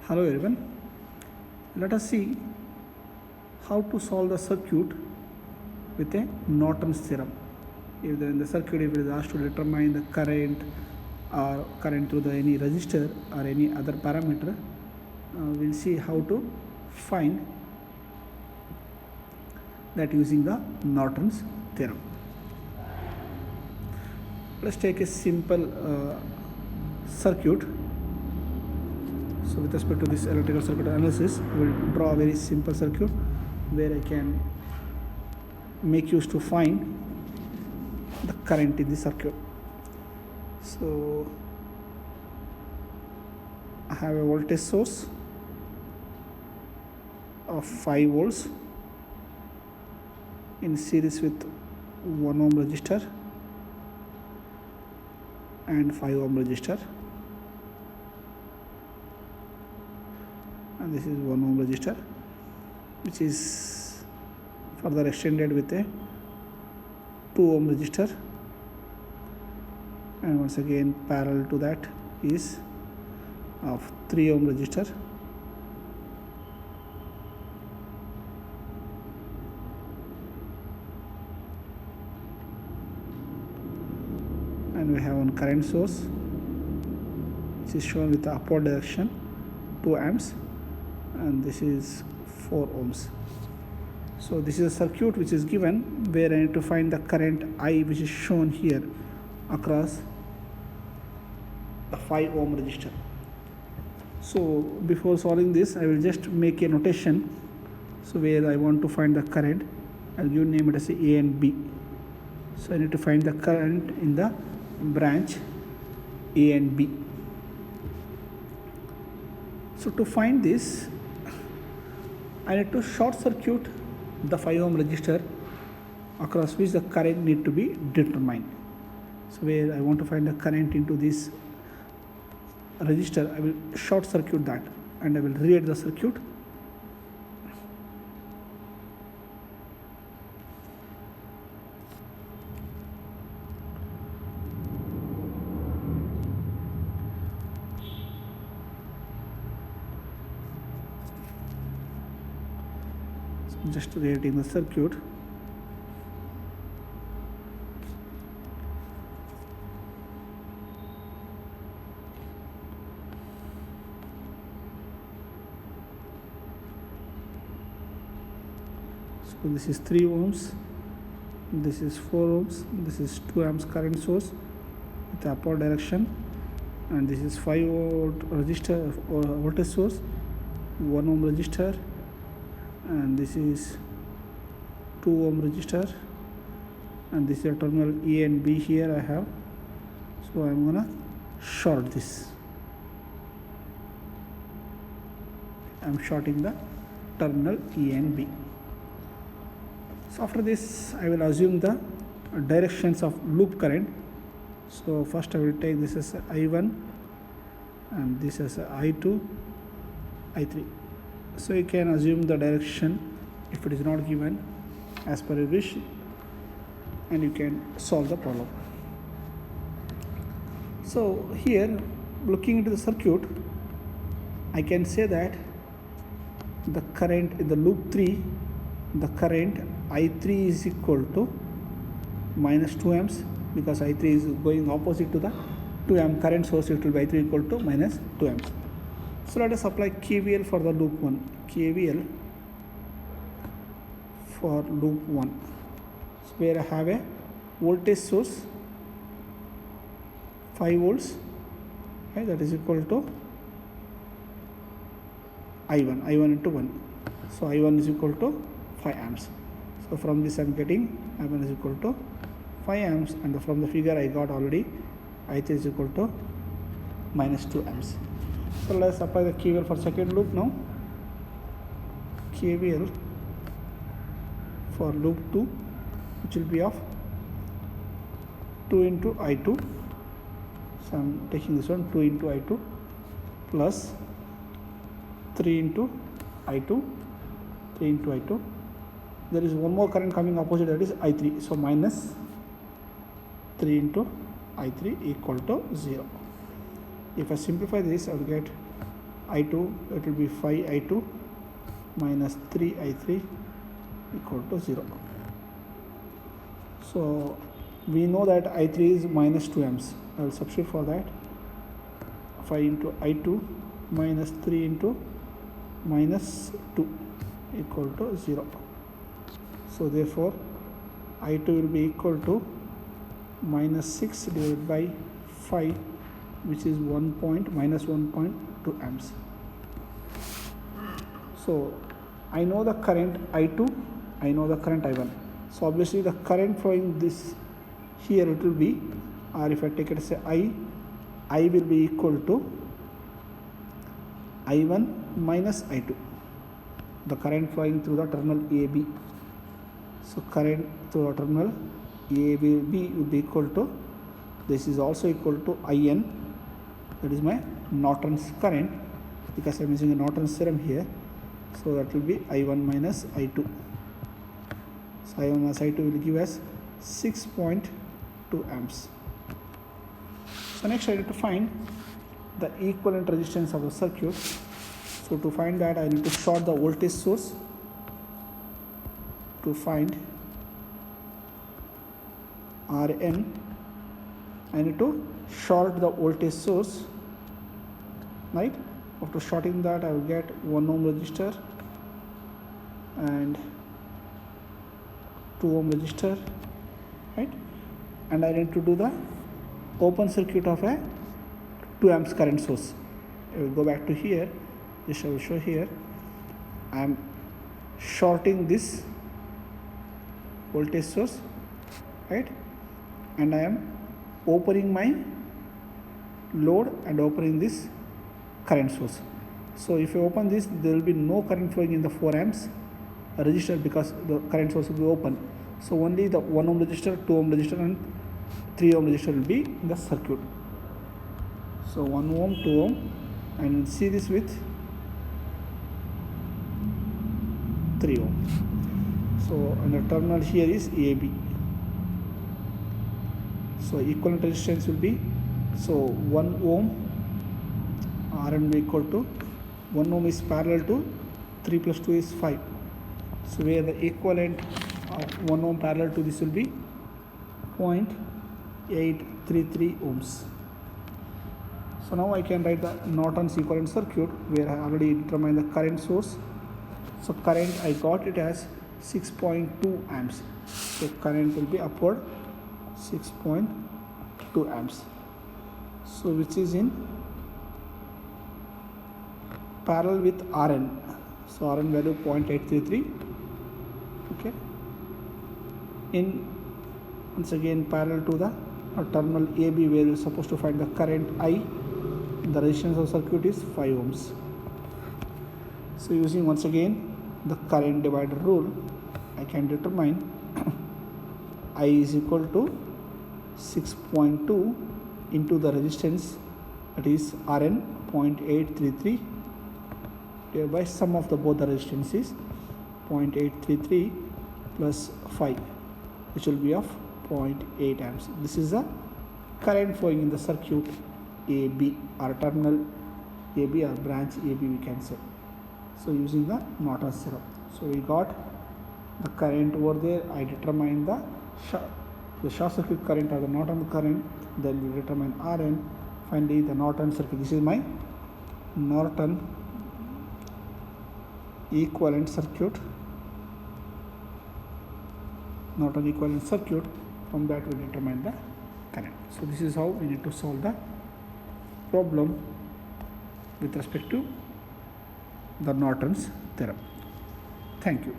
Hello everyone, let us see how to solve the circuit with a Norton's theorem. If in the circuit, if it is asked to determine the current or current through any resistor or any other parameter, we'll see how to find that using the Norton's theorem. Let's take a simple circuit. So with respect to this electrical circuit analysis, I will draw a very simple circuit where I can make use to find the current in the circuit. So I have a voltage source of 5 volts in series with 1 ohm resistor and 5 ohm resistor, and this is 1 ohm resistor, which is further extended with a 2 ohm resistor, and once again parallel to that is of 3 ohm resistor, and we have one current source which is shown with the upward direction 2 amps, and this is 4 ohms. So this is a circuit which is given where I need to find the current I, which is shown here across the 5 ohm resistor. So before solving this, I will just make a notation. So where I want to find the current, I'll give name it as A and B. So I need to find the current in the branch A and B. So to find this, I need to short circuit the 5 ohm resistor across which the current need to be determined. So where I want to find the current into this resistor, I will short circuit that and I will read the circuit. Just reading the circuit. So this is 3 ohms, this is 4 ohms, this is 2 amps current source with the upward direction, and this is 5 volt resistor or voltage source, 1 ohm resistor, and this is 2 ohm resistor, and this is a terminal A and B here I have. So I'm gonna short this. I'm shorting the terminal A and B. So after this, I will assume the directions of loop current. So first I will take this as I1 and this as I2, I3. So you can assume the direction if it is not given as per your wish, and you can solve the problem. So here, looking into the circuit, I can say that the current in the loop 3, the current I3 is equal to minus 2 amps, because I3 is going opposite to the 2 amp current source. It will be I3 equal to minus 2 amps. So let us apply KVL for the loop 1. KVL for loop 1. So where I have a voltage source 5 volts, okay, that is equal to I1 into 1. So I1 is equal to 5 amps. So from this I am getting I1 is equal to 5 amps, and from the figure I got already I3 is equal to minus 2 amps. So let's apply the KVL for second loop now. KVL for loop 2, which will be of 2 into I2. So I'm taking this one, 2 into I2 plus 3 into I2, 3 into I2. There is one more current coming opposite, that is I3. So minus 3 into I3 equal to 0. If I simplify this, I will get I2, it will be 5I2 minus 3I3 equal to 0. So we know that I3 is minus 2 amps. I will substitute for that. 5 into I2 minus 3 into minus 2 equal to 0. So therefore I2 will be equal to minus 6 divided by 5, which is minus 1.2 amps. So I know the current I2, I know the current I1. So obviously the current flowing this here it will be, or if I take it as I will be equal to I1 minus I2, the current flowing through the terminal AB. So current through the terminal AB will be equal to, this is also equal to IN, that is my Norton's current, because I am using a Norton's theorem here. So that will be I1 minus I2. So I1 minus I2 will give us 6.2 amps. So next I need to find the equivalent resistance of the circuit. So to find that I need to short the voltage source. To find Rn, I need to short the voltage source, right? After shorting that I will get 1 ohm resistor and 2 ohm resistor, right? And I need to do the open circuit of a 2 amps current source. I will go back to here. This I will show here. I am shorting this voltage source, right? And I am opening my load and opening this current source. So if you open this, there will be no current flowing in the 4 amps resistor because the current source will be open. So only the 1 ohm resistor, 2 ohm resistor and 3 ohm resistor will be in the circuit. So 1 ohm, 2 ohm, and we'll see this with 3 ohm. So and the terminal here is AB. So equivalent resistance will be, so 1 ohm Rn will be equal to 1 ohm is parallel to 3 plus 2 is 5. So where the equivalent of 1 ohm parallel to this will be 0.833 ohms. So now I can write the Norton's equivalent circuit where I already determined the current source. So current I got it as 6.2 amps. So current will be upward 6.2 amps. So which is in parallel with Rn. So Rn value 0.833. Okay. In once again parallel to the terminal AB where you are supposed to find the current I. The resistance of circuit is 5 ohms. So using once again the current divider rule, I can determine I is equal to 6.2 into the resistance, that is Rn 0.833 divided by sum of the both the resistances 0.833 plus 5, which will be of 0.8 amps. This is the current flowing in the circuit AB, or terminal AB or branch AB we can say. So using the Norton's theorem. So we got the current over there. I determine the short circuit current or the Norton current. Then we determine Rn. Finally the Norton circuit. This is my Norton equivalent circuit. Norton equivalent circuit. From that we determine the current. So this is how we need to solve the problem with respect to the Norton's theorem. Thank you.